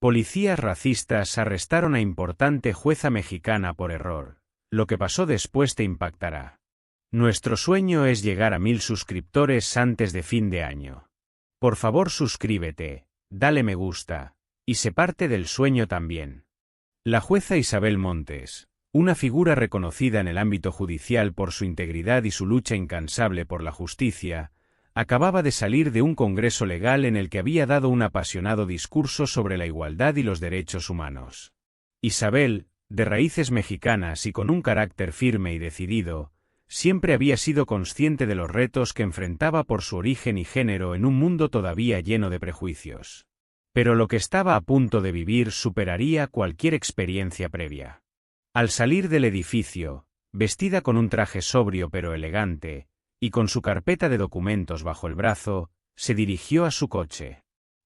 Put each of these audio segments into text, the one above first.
Policías racistas arrestaron a importante jueza mexicana por error. Lo que pasó después te impactará. Nuestro sueño es llegar a 1000 suscriptores antes de fin de año. Por favor suscríbete, dale me gusta, y sé parte del sueño también. La jueza Isabel Montes, una figura reconocida en el ámbito judicial por su integridad y su lucha incansable por la justicia, acababa de salir de un congreso legal en el que había dado un apasionado discurso sobre la igualdad y los derechos humanos. Isabel, de raíces mexicanas y con un carácter firme y decidido, siempre había sido consciente de los retos que enfrentaba por su origen y género en un mundo todavía lleno de prejuicios. Pero lo que estaba a punto de vivir superaría cualquier experiencia previa. Al salir del edificio, vestida con un traje sobrio pero elegante, y con su carpeta de documentos bajo el brazo, se dirigió a su coche.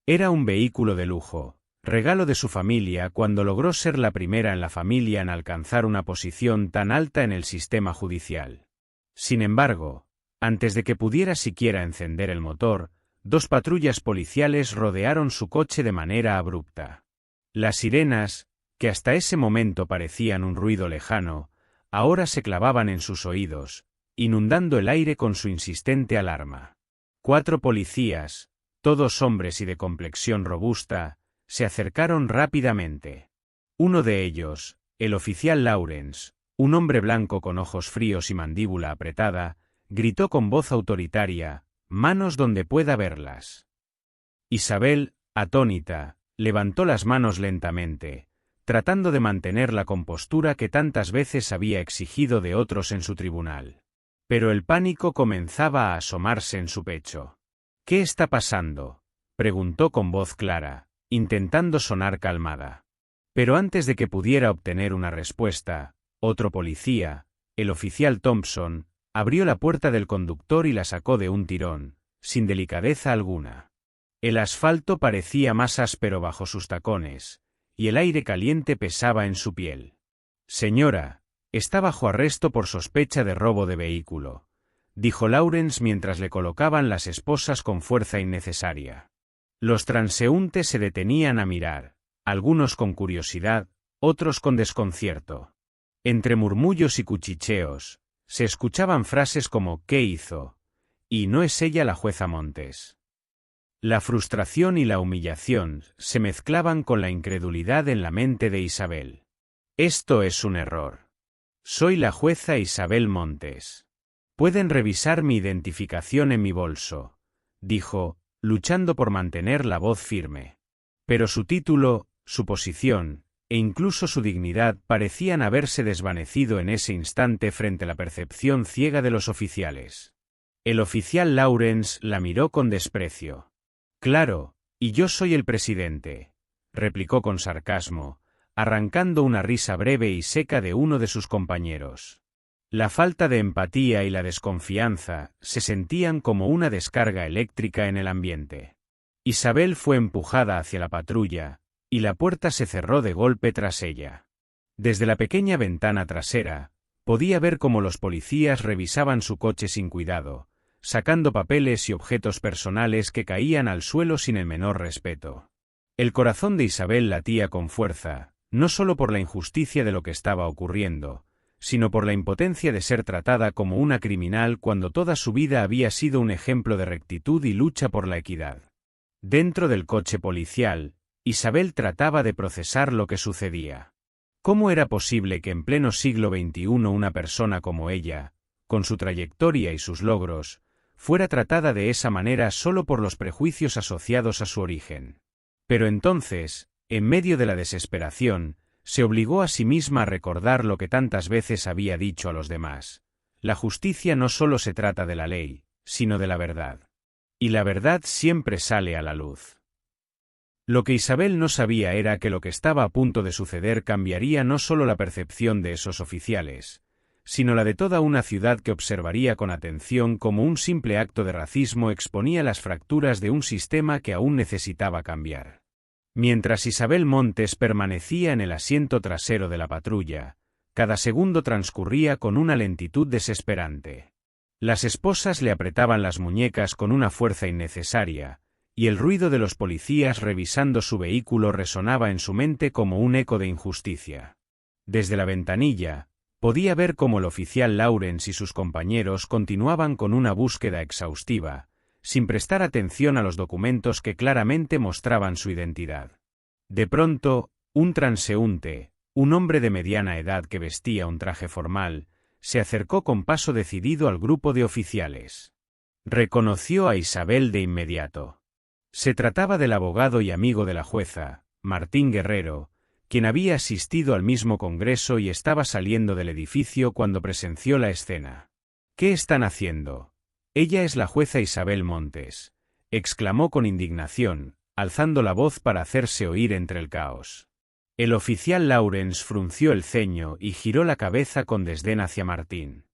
Era un vehículo de lujo, regalo de su familia cuando logró ser la primera en la familia en alcanzar una posición tan alta en el sistema judicial. Sin embargo, antes de que pudiera siquiera encender el motor, 2 patrullas policiales rodearon su coche de manera abrupta. Las sirenas, que hasta ese momento parecían un ruido lejano, ahora se clavaban en sus oídos, inundando el aire con su insistente alarma. 4 policías, todos hombres y de complexión robusta, se acercaron rápidamente. Uno de ellos, el oficial Lawrence, un hombre blanco con ojos fríos y mandíbula apretada, gritó con voz autoritaria: «Manos donde pueda verlas». Isabel, atónita, levantó las manos lentamente, tratando de mantener la compostura que tantas veces había exigido de otros en su tribunal. Pero el pánico comenzaba a asomarse en su pecho. «¿Qué está pasando?», preguntó con voz clara, intentando sonar calmada. Pero antes de que pudiera obtener una respuesta, otro policía, el oficial Thompson, abrió la puerta del conductor y la sacó de un tirón, sin delicadeza alguna. El asfalto parecía más áspero bajo sus tacones, y el aire caliente pesaba en su piel. «Señora, está bajo arresto por sospecha de robo de vehículo», dijo Lawrence mientras le colocaban las esposas con fuerza innecesaria. Los transeúntes se detenían a mirar, algunos con curiosidad, otros con desconcierto. Entre murmullos y cuchicheos, se escuchaban frases como «¿Qué hizo?», y «¿No es ella la jueza Montes?». La frustración y la humillación se mezclaban con la incredulidad en la mente de Isabel. «Esto es un error. Soy la jueza Isabel Montes. Pueden revisar mi identificación en mi bolso», dijo, luchando por mantener la voz firme. Pero su título, su posición, e incluso su dignidad parecían haberse desvanecido en ese instante frente a la percepción ciega de los oficiales. El oficial Lawrence la miró con desprecio. «Claro, y yo soy el presidente», replicó con sarcasmo, arrancando una risa breve y seca de uno de sus compañeros. La falta de empatía y la desconfianza se sentían como una descarga eléctrica en el ambiente. Isabel fue empujada hacia la patrulla, y la puerta se cerró de golpe tras ella. Desde la pequeña ventana trasera, podía ver cómo los policías revisaban su coche sin cuidado, sacando papeles y objetos personales que caían al suelo sin el menor respeto. El corazón de Isabel latía con fuerza, no solo por la injusticia de lo que estaba ocurriendo, sino por la impotencia de ser tratada como una criminal cuando toda su vida había sido un ejemplo de rectitud y lucha por la equidad. Dentro del coche policial, Isabel trataba de procesar lo que sucedía. ¿Cómo era posible que en pleno siglo XXI una persona como ella, con su trayectoria y sus logros, fuera tratada de esa manera solo por los prejuicios asociados a su origen? Pero entonces, en medio de la desesperación, se obligó a sí misma a recordar lo que tantas veces había dicho a los demás: la justicia no solo se trata de la ley, sino de la verdad. Y la verdad siempre sale a la luz. Lo que Isabel no sabía era que lo que estaba a punto de suceder cambiaría no solo la percepción de esos oficiales, sino la de toda una ciudad que observaría con atención cómo un simple acto de racismo exponía las fracturas de un sistema que aún necesitaba cambiar. Mientras Isabel Montes permanecía en el asiento trasero de la patrulla, cada segundo transcurría con una lentitud desesperante. Las esposas le apretaban las muñecas con una fuerza innecesaria, y el ruido de los policías revisando su vehículo resonaba en su mente como un eco de injusticia. Desde la ventanilla, podía ver cómo el oficial Lawrence y sus compañeros continuaban con una búsqueda exhaustiva, sin prestar atención a los documentos que claramente mostraban su identidad. De pronto, un transeúnte, un hombre de mediana edad que vestía un traje formal, se acercó con paso decidido al grupo de oficiales. Reconoció a Isabel de inmediato. Se trataba del abogado y amigo de la jueza, Martín Guerrero, quien había asistido al mismo congreso y estaba saliendo del edificio cuando presenció la escena. «¿Qué están haciendo? Ella es la jueza Isabel Montes», exclamó con indignación, alzando la voz para hacerse oír entre el caos. El oficial Lawrence frunció el ceño y giró la cabeza con desdén hacia Martín.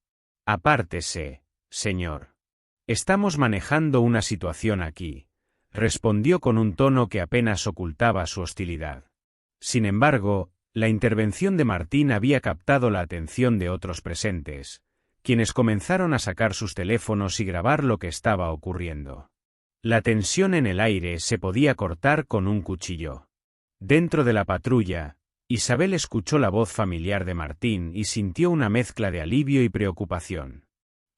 «Apártese, señor. Estamos manejando una situación aquí», respondió con un tono que apenas ocultaba su hostilidad. Sin embargo, la intervención de Martín había captado la atención de otros presentes, quienes comenzaron a sacar sus teléfonos y grabar lo que estaba ocurriendo. La tensión en el aire se podía cortar con un cuchillo. Dentro de la patrulla, Isabel escuchó la voz familiar de Martín y sintió una mezcla de alivio y preocupación.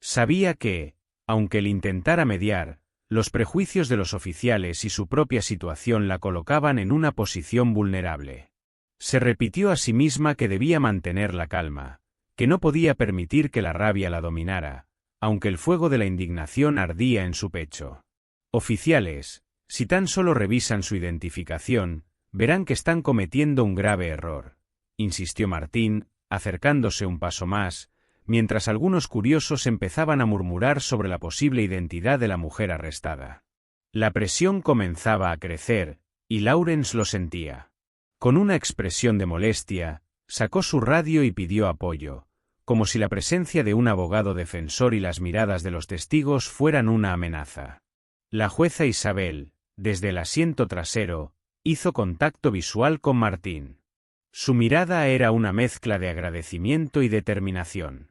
Sabía que, aunque él intentara mediar, los prejuicios de los oficiales y su propia situación la colocaban en una posición vulnerable. Se repitió a sí misma que debía mantener la calma, que no podía permitir que la rabia la dominara, aunque el fuego de la indignación ardía en su pecho. «Oficiales, si tan solo revisan su identificación, verán que están cometiendo un grave error», insistió Martín, acercándose un paso más, mientras algunos curiosos empezaban a murmurar sobre la posible identidad de la mujer arrestada. La presión comenzaba a crecer, y Lawrence lo sentía. Con una expresión de molestia, sacó su radio y pidió apoyo, como si la presencia de un abogado defensor y las miradas de los testigos fueran una amenaza. La jueza Isabel, desde el asiento trasero, hizo contacto visual con Martín. Su mirada era una mezcla de agradecimiento y determinación.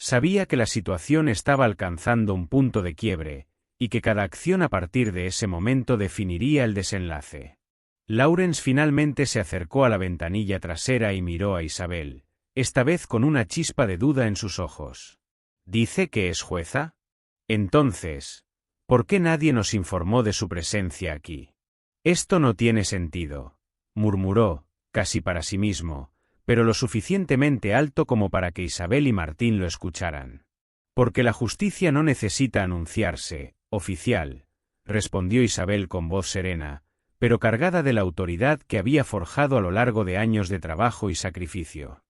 Sabía que la situación estaba alcanzando un punto de quiebre, y que cada acción a partir de ese momento definiría el desenlace. Lawrence finalmente se acercó a la ventanilla trasera y miró a Isabel, esta vez con una chispa de duda en sus ojos. «¿Dice que es jueza? Entonces, ¿por qué nadie nos informó de su presencia aquí? Esto no tiene sentido», murmuró, casi para sí mismo, pero lo suficientemente alto como para que Isabel y Martín lo escucharan. «Porque la justicia no necesita anunciarse, oficial», respondió Isabel con voz serena, pero cargada de la autoridad que había forjado a lo largo de años de trabajo y sacrificio.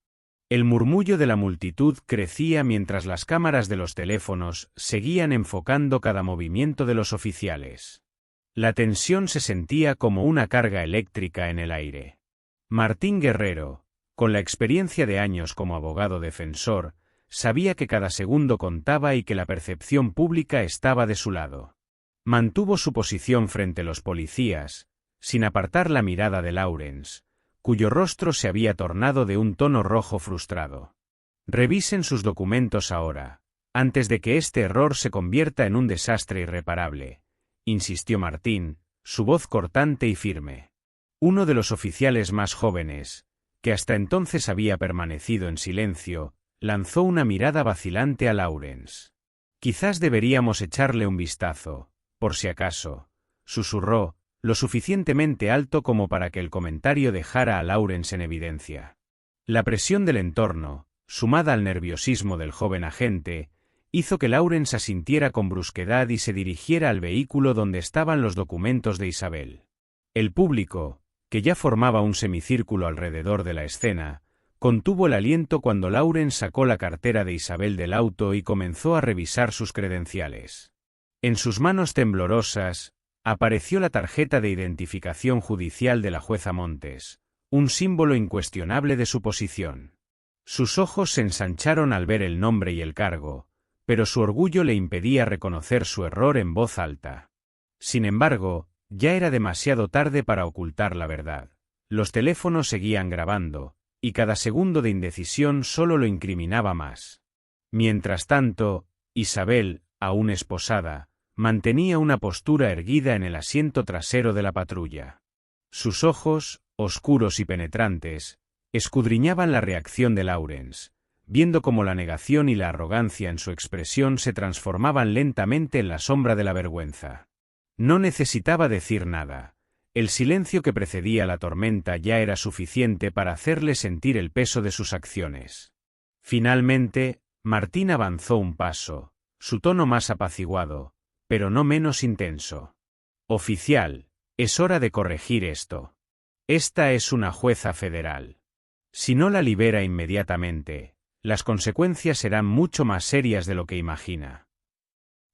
El murmullo de la multitud crecía mientras las cámaras de los teléfonos seguían enfocando cada movimiento de los oficiales. La tensión se sentía como una carga eléctrica en el aire. Martín Guerrero, con la experiencia de años como abogado defensor, sabía que cada segundo contaba y que la percepción pública estaba de su lado. Mantuvo su posición frente a los policías, sin apartar la mirada de Lawrence, cuyo rostro se había tornado de un tono rojo frustrado. «Revisen sus documentos ahora, antes de que este error se convierta en un desastre irreparable», insistió Martín, su voz cortante y firme. Uno de los oficiales más jóvenes, que hasta entonces había permanecido en silencio, lanzó una mirada vacilante a Lawrence. «Quizás deberíamos echarle un vistazo, por si acaso», susurró, lo suficientemente alto como para que el comentario dejara a Lawrence en evidencia. La presión del entorno, sumada al nerviosismo del joven agente, hizo que Lawrence asintiera con brusquedad y se dirigiera al vehículo donde estaban los documentos de Isabel. El público, que ya formaba un semicírculo alrededor de la escena, contuvo el aliento cuando Lawrence sacó la cartera de Isabel del auto y comenzó a revisar sus credenciales. En sus manos temblorosas, apareció la tarjeta de identificación judicial de la jueza Montes, un símbolo incuestionable de su posición. Sus ojos se ensancharon al ver el nombre y el cargo, pero su orgullo le impedía reconocer su error en voz alta. Sin embargo, ya era demasiado tarde para ocultar la verdad. Los teléfonos seguían grabando, y cada segundo de indecisión solo lo incriminaba más. Mientras tanto, Isabel, aún esposada, mantenía una postura erguida en el asiento trasero de la patrulla. Sus ojos, oscuros y penetrantes, escudriñaban la reacción de Lawrence, viendo cómo la negación y la arrogancia en su expresión se transformaban lentamente en la sombra de la vergüenza. No necesitaba decir nada. El silencio que precedía la tormenta ya era suficiente para hacerle sentir el peso de sus acciones. Finalmente, Martín avanzó un paso, su tono más apaciguado, pero no menos intenso. «Oficial, es hora de corregir esto. Esta es una jueza federal. Si no la libera inmediatamente, las consecuencias serán mucho más serias de lo que imagina».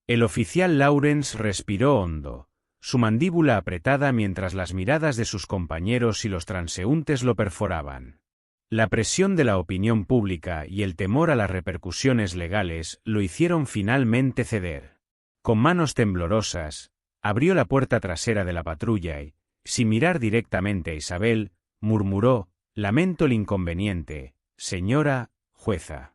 El oficial Lawrence respiró hondo, su mandíbula apretada mientras las miradas de sus compañeros y los transeúntes lo perforaban. La presión de la opinión pública y el temor a las repercusiones legales lo hicieron finalmente ceder. Con manos temblorosas, abrió la puerta trasera de la patrulla y, sin mirar directamente a Isabel, murmuró: «Lamento el inconveniente, señora jueza».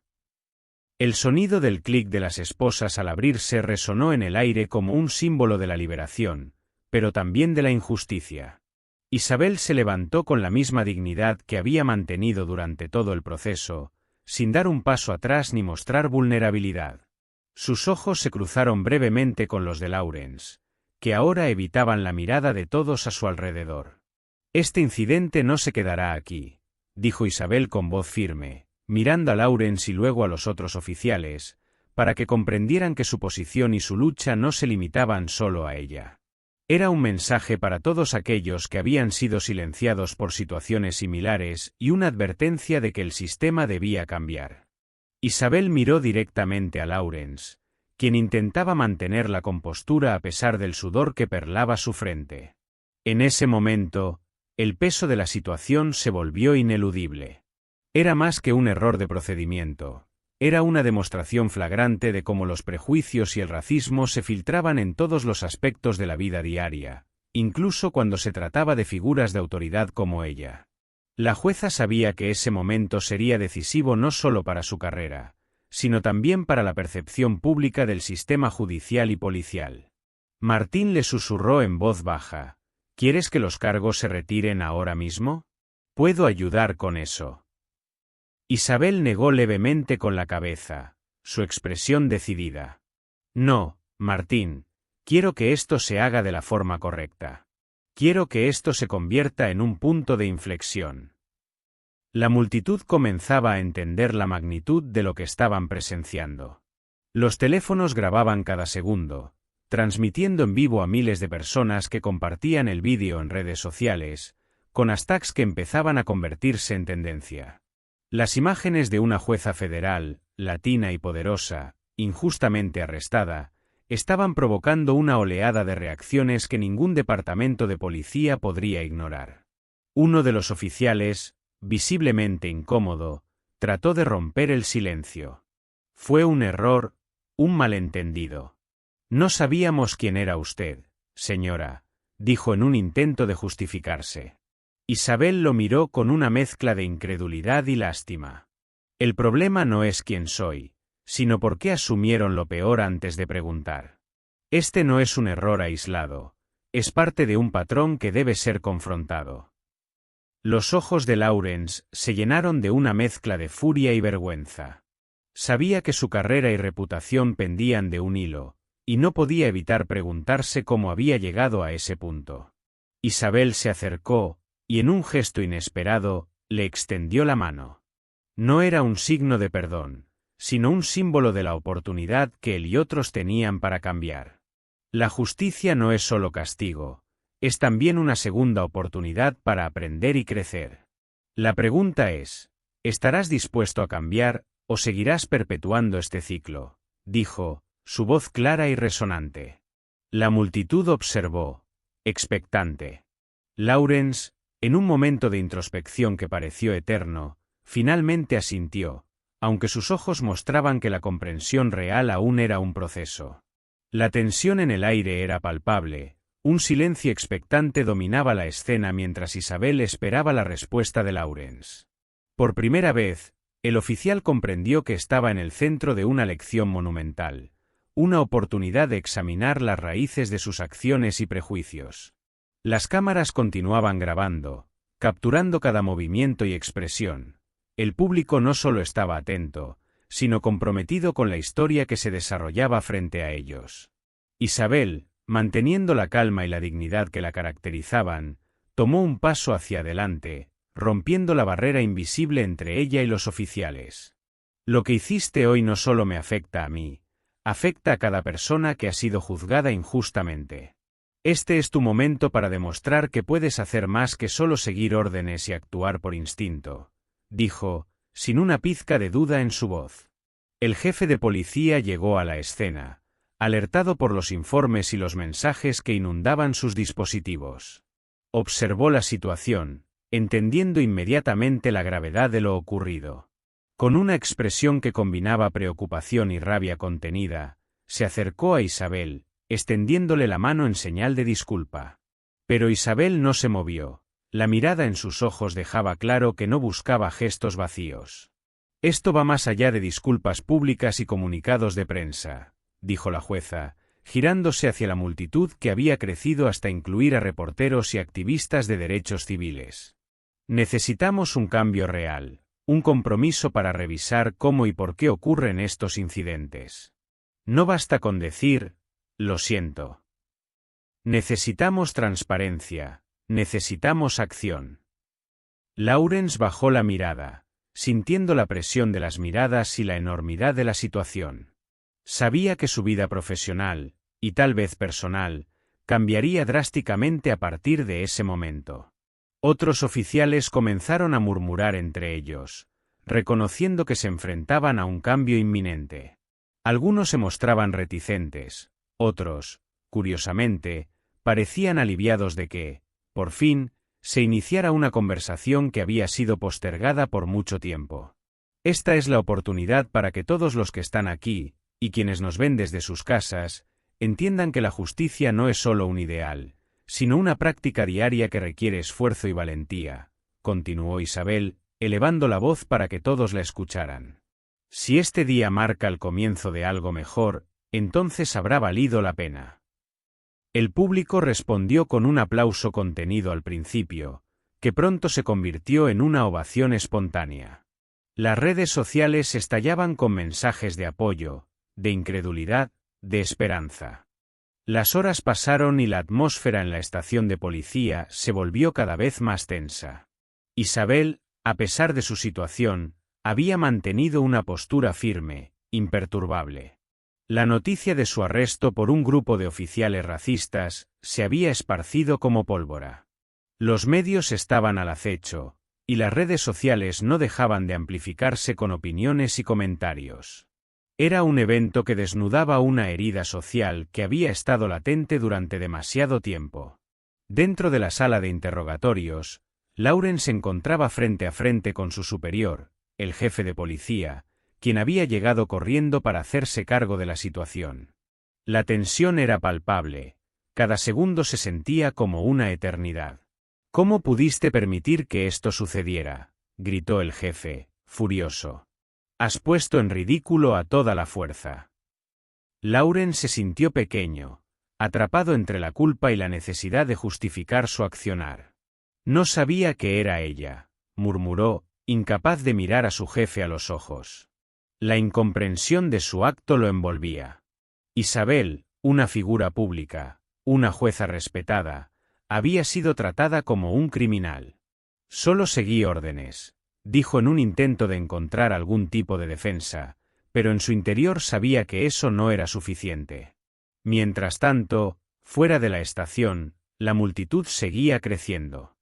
El sonido del clic de las esposas al abrirse resonó en el aire como un símbolo de la liberación, pero también de la injusticia. Isabel se levantó con la misma dignidad que había mantenido durante todo el proceso, sin dar un paso atrás ni mostrar vulnerabilidad. Sus ojos se cruzaron brevemente con los de Lawrence, que ahora evitaban la mirada de todos a su alrededor. «Este incidente no se quedará aquí», dijo Isabel con voz firme, mirando a Lawrence y luego a los otros oficiales, para que comprendieran que su posición y su lucha no se limitaban solo a ella. Era un mensaje para todos aquellos que habían sido silenciados por situaciones similares y una advertencia de que el sistema debía cambiar. Isabel miró directamente a Lawrence, quien intentaba mantener la compostura a pesar del sudor que perlaba su frente. En ese momento, el peso de la situación se volvió ineludible. Era más que un error de procedimiento. Era una demostración flagrante de cómo los prejuicios y el racismo se filtraban en todos los aspectos de la vida diaria, incluso cuando se trataba de figuras de autoridad como ella. La jueza sabía que ese momento sería decisivo no solo para su carrera, sino también para la percepción pública del sistema judicial y policial. Martín le susurró en voz baja: «¿Quieres que los cargos se retiren ahora mismo? Puedo ayudar con eso». Isabel negó levemente con la cabeza, su expresión decidida. «No, Martín, quiero que esto se haga de la forma correcta. Quiero que esto se convierta en un punto de inflexión». La multitud comenzaba a entender la magnitud de lo que estaban presenciando. Los teléfonos grababan cada segundo, transmitiendo en vivo a miles de personas que compartían el vídeo en redes sociales, con hashtags que empezaban a convertirse en tendencia. Las imágenes de una jueza federal, latina y poderosa, injustamente arrestada, estaban provocando una oleada de reacciones que ningún departamento de policía podría ignorar. Uno de los oficiales, visiblemente incómodo, trató de romper el silencio. «Fue un error, un malentendido. No sabíamos quién era usted, señora», dijo en un intento de justificarse. Isabel lo miró con una mezcla de incredulidad y lástima. «El problema no es quién soy, sino por qué asumieron lo peor antes de preguntar. Este no es un error aislado, es parte de un patrón que debe ser confrontado». Los ojos de Lawrence se llenaron de una mezcla de furia y vergüenza. Sabía que su carrera y reputación pendían de un hilo, y no podía evitar preguntarse cómo había llegado a ese punto. Isabel se acercó, y en un gesto inesperado, le extendió la mano. No era un signo de perdón, sino un símbolo de la oportunidad que él y otros tenían para cambiar. La justicia no es solo castigo, es también una segunda oportunidad para aprender y crecer. La pregunta es, ¿estarás dispuesto a cambiar, o seguirás perpetuando este ciclo?, dijo, su voz clara y resonante. La multitud observó, expectante. Lawrence, en un momento de introspección que pareció eterno, finalmente asintió, aunque sus ojos mostraban que la comprensión real aún era un proceso. La tensión en el aire era palpable, un silencio expectante dominaba la escena mientras Isabel esperaba la respuesta de Lawrence. Por primera vez, el oficial comprendió que estaba en el centro de una lección monumental, una oportunidad de examinar las raíces de sus acciones y prejuicios. Las cámaras continuaban grabando, capturando cada movimiento y expresión. El público no solo estaba atento, sino comprometido con la historia que se desarrollaba frente a ellos. Isabel, manteniendo la calma y la dignidad que la caracterizaban, tomó un paso hacia adelante, rompiendo la barrera invisible entre ella y los oficiales. Lo que hiciste hoy no solo me afecta a mí, afecta a cada persona que ha sido juzgada injustamente. Este es tu momento para demostrar que puedes hacer más que solo seguir órdenes y actuar por instinto, dijo, sin una pizca de duda en su voz. El jefe de policía llegó a la escena, alertado por los informes y los mensajes que inundaban sus dispositivos. Observó la situación, entendiendo inmediatamente la gravedad de lo ocurrido. Con una expresión que combinaba preocupación y rabia contenida, se acercó a Isabel, extendiéndole la mano en señal de disculpa. Pero Isabel no se movió. La mirada en sus ojos dejaba claro que no buscaba gestos vacíos. Esto va más allá de disculpas públicas y comunicados de prensa, dijo la jueza, girándose hacia la multitud que había crecido hasta incluir a reporteros y activistas de derechos civiles. Necesitamos un cambio real, un compromiso para revisar cómo y por qué ocurren estos incidentes. No basta con decir, lo siento. Necesitamos transparencia, necesitamos acción. Lawrence bajó la mirada, sintiendo la presión de las miradas y la enormidad de la situación. Sabía que su vida profesional, y tal vez personal, cambiaría drásticamente a partir de ese momento. Otros oficiales comenzaron a murmurar entre ellos, reconociendo que se enfrentaban a un cambio inminente. Algunos se mostraban reticentes, otros, curiosamente, parecían aliviados de que, por fin, se iniciara una conversación que había sido postergada por mucho tiempo. Esta es la oportunidad para que todos los que están aquí, y quienes nos ven desde sus casas, entiendan que la justicia no es solo un ideal, sino una práctica diaria que requiere esfuerzo y valentía, continuó Isabel, elevando la voz para que todos la escucharan. Si este día marca el comienzo de algo mejor, entonces habrá valido la pena. El público respondió con un aplauso contenido al principio, que pronto se convirtió en una ovación espontánea. Las redes sociales estallaban con mensajes de apoyo, de incredulidad, de esperanza. Las horas pasaron y la atmósfera en la estación de policía se volvió cada vez más tensa. Isabel, a pesar de su situación, había mantenido una postura firme, imperturbable. La noticia de su arresto por un grupo de oficiales racistas se había esparcido como pólvora. Los medios estaban al acecho, y las redes sociales no dejaban de amplificarse con opiniones y comentarios. Era un evento que desnudaba una herida social que había estado latente durante demasiado tiempo. Dentro de la sala de interrogatorios, Lawrence se encontraba frente a frente con su superior, el jefe de policía, quien había llegado corriendo para hacerse cargo de la situación. La tensión era palpable, cada segundo se sentía como una eternidad. ¿Cómo pudiste permitir que esto sucediera?, gritó el jefe, furioso. Has puesto en ridículo a toda la fuerza. Lawrence se sintió pequeño, atrapado entre la culpa y la necesidad de justificar su accionar. No sabía que era ella, murmuró, incapaz de mirar a su jefe a los ojos. La incomprensión de su acto lo envolvía. Isabel, una figura pública, una jueza respetada, había sido tratada como un criminal. Solo seguí órdenes, dijo en un intento de encontrar algún tipo de defensa, pero en su interior sabía que eso no era suficiente. Mientras tanto, fuera de la estación, la multitud seguía creciendo.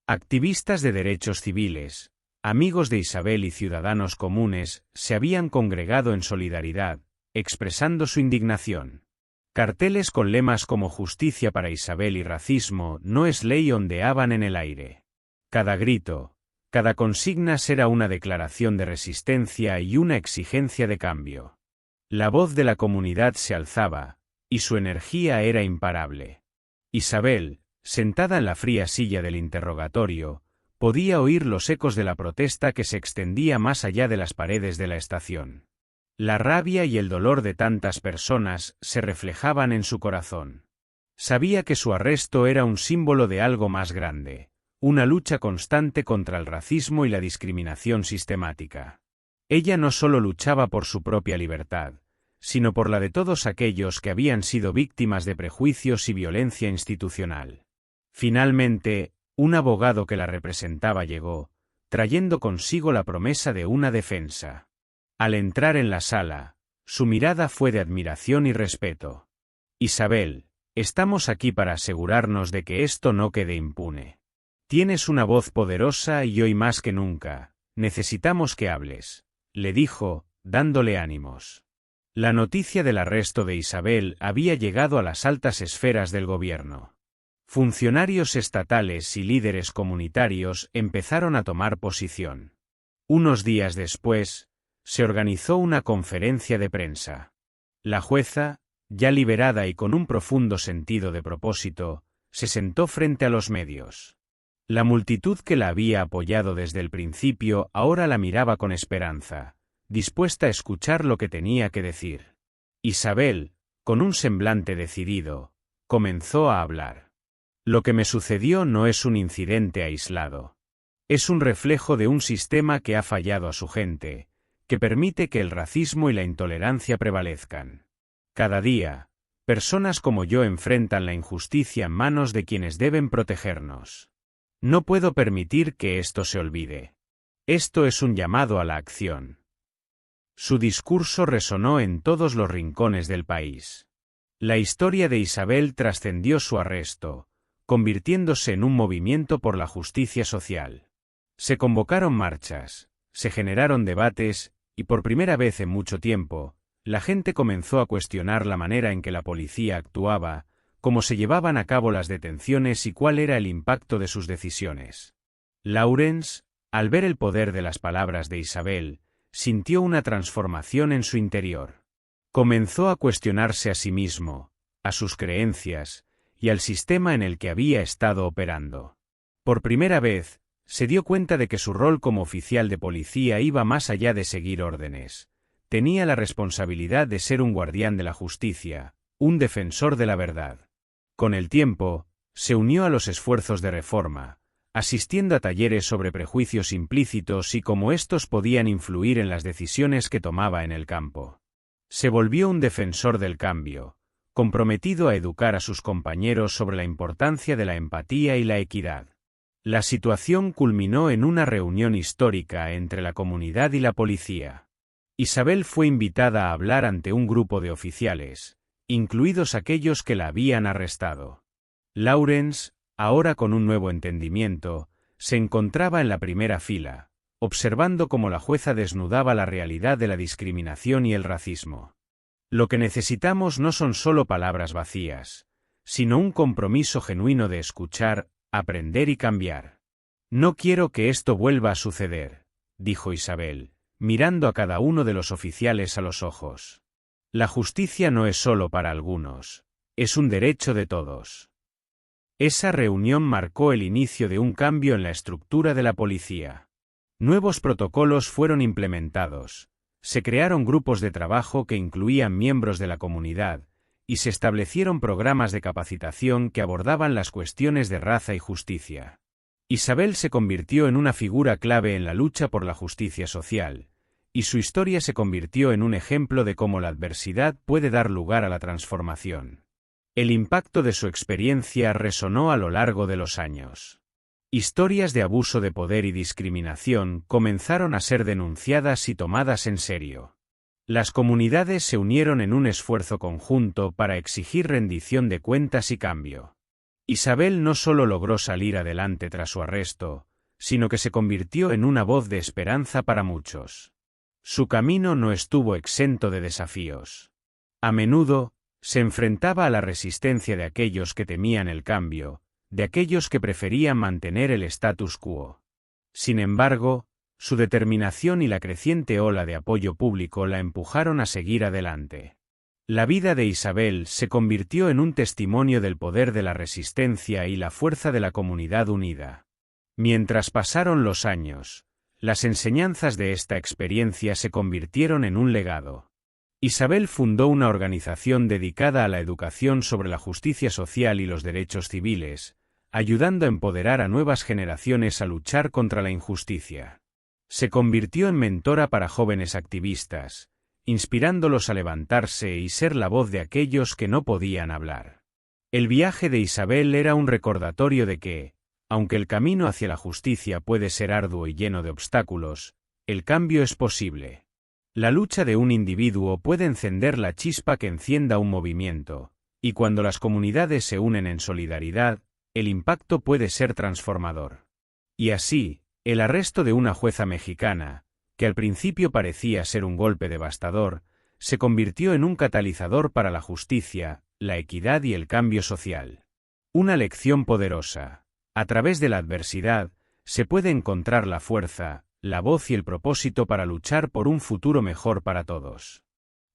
Activistas de derechos civiles, amigos de Isabel y ciudadanos comunes se habían congregado en solidaridad, expresando su indignación. Carteles con lemas como Justicia para Isabel y Racismo no es ley ondeaban en el aire. Cada grito, cada consigna era una declaración de resistencia y una exigencia de cambio. La voz de la comunidad se alzaba, y su energía era imparable. Isabel, sentada en la fría silla del interrogatorio, podía oír los ecos de la protesta que se extendía más allá de las paredes de la estación. La rabia y el dolor de tantas personas se reflejaban en su corazón. Sabía que su arresto era un símbolo de algo más grande, una lucha constante contra el racismo y la discriminación sistemática. Ella no solo luchaba por su propia libertad, sino por la de todos aquellos que habían sido víctimas de prejuicios y violencia institucional. Finalmente, un abogado que la representaba llegó, trayendo consigo la promesa de una defensa. Al entrar en la sala, su mirada fue de admiración y respeto. Isabel, estamos aquí para asegurarnos de que esto no quede impune. Tienes una voz poderosa y hoy más que nunca, necesitamos que hables, le dijo, dándole ánimos. La noticia del arresto de Isabel había llegado a las altas esferas del gobierno. Funcionarios estatales y líderes comunitarios empezaron a tomar posición. Unos días después, se organizó una conferencia de prensa. La jueza, ya liberada y con un profundo sentido de propósito, se sentó frente a los medios. La multitud que la había apoyado desde el principio ahora la miraba con esperanza, dispuesta a escuchar lo que tenía que decir. Isabel, con un semblante decidido, comenzó a hablar. Lo que me sucedió no es un incidente aislado. Es un reflejo de un sistema que ha fallado a su gente, que permite que el racismo y la intolerancia prevalezcan. Cada día, personas como yo enfrentan la injusticia en manos de quienes deben protegernos. No puedo permitir que esto se olvide. Esto es un llamado a la acción. Su discurso resonó en todos los rincones del país. La historia de Isabel trascendió su arresto, convirtiéndose en un movimiento por la justicia social. Se convocaron marchas, se generaron debates, y por primera vez en mucho tiempo, la gente comenzó a cuestionar la manera en que la policía actuaba, cómo se llevaban a cabo las detenciones y cuál era el impacto de sus decisiones. Lawrence, al ver el poder de las palabras de Isabel, sintió una transformación en su interior. Comenzó a cuestionarse a sí mismo, a sus creencias, y al sistema en el que había estado operando. Por primera vez, se dio cuenta de que su rol como oficial de policía iba más allá de seguir órdenes. Tenía la responsabilidad de ser un guardián de la justicia, un defensor de la verdad. Con el tiempo, se unió a los esfuerzos de reforma, asistiendo a talleres sobre prejuicios implícitos y cómo estos podían influir en las decisiones que tomaba en el campo. Se volvió un defensor del cambio, comprometido a educar a sus compañeros sobre la importancia de la empatía y la equidad. La situación culminó en una reunión histórica entre la comunidad y la policía. Isabel fue invitada a hablar ante un grupo de oficiales, incluidos aquellos que la habían arrestado. Lawrence, ahora con un nuevo entendimiento, se encontraba en la primera fila, observando cómo la jueza desnudaba la realidad de la discriminación y el racismo. Lo que necesitamos no son solo palabras vacías, sino un compromiso genuino de escuchar, aprender y cambiar. No quiero que esto vuelva a suceder, dijo Isabel, mirando a cada uno de los oficiales a los ojos. La justicia no es solo para algunos, es un derecho de todos. Esa reunión marcó el inicio de un cambio en la estructura de la policía. Nuevos protocolos fueron implementados, se crearon grupos de trabajo que incluían miembros de la comunidad, y se establecieron programas de capacitación que abordaban las cuestiones de raza y justicia. Isabel se convirtió en una figura clave en la lucha por la justicia social, y su historia se convirtió en un ejemplo de cómo la adversidad puede dar lugar a la transformación. El impacto de su experiencia resonó a lo largo de los años. Historias de abuso de poder y discriminación comenzaron a ser denunciadas y tomadas en serio. Las comunidades se unieron en un esfuerzo conjunto para exigir rendición de cuentas y cambio. Isabel no solo logró salir adelante tras su arresto, sino que se convirtió en una voz de esperanza para muchos. Su camino no estuvo exento de desafíos. A menudo, se enfrentaba a la resistencia de aquellos que temían el cambio, de aquellos que preferían mantener el status quo. Sin embargo, su determinación y la creciente ola de apoyo público la empujaron a seguir adelante. La vida de Isabel se convirtió en un testimonio del poder de la resistencia y la fuerza de la comunidad unida. Mientras pasaron los años, Las enseñanzas de esta experiencia se convirtieron en un legado. Isabel fundó una organización dedicada a la educación sobre la justicia social y los derechos civiles, ayudando a empoderar a nuevas generaciones a luchar contra la injusticia. Se convirtió en mentora para jóvenes activistas, inspirándolos a levantarse y ser la voz de aquellos que no podían hablar. El viaje de Isabel era un recordatorio de que, aunque el camino hacia la justicia puede ser arduo y lleno de obstáculos, el cambio es posible. La lucha de un individuo puede encender la chispa que encienda un movimiento, y cuando las comunidades se unen en solidaridad, el impacto puede ser transformador. Y así, el arresto de una jueza mexicana, que al principio parecía ser un golpe devastador, se convirtió en un catalizador para la justicia, la equidad y el cambio social. Una lección poderosa. A través de la adversidad, se puede encontrar la fuerza, la voz y el propósito para luchar por un futuro mejor para todos.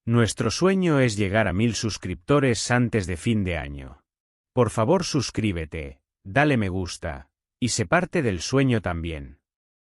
Nuestro sueño es llegar a 1000 suscriptores antes de fin de año. Por favor suscríbete, dale me gusta, y sé parte del sueño también.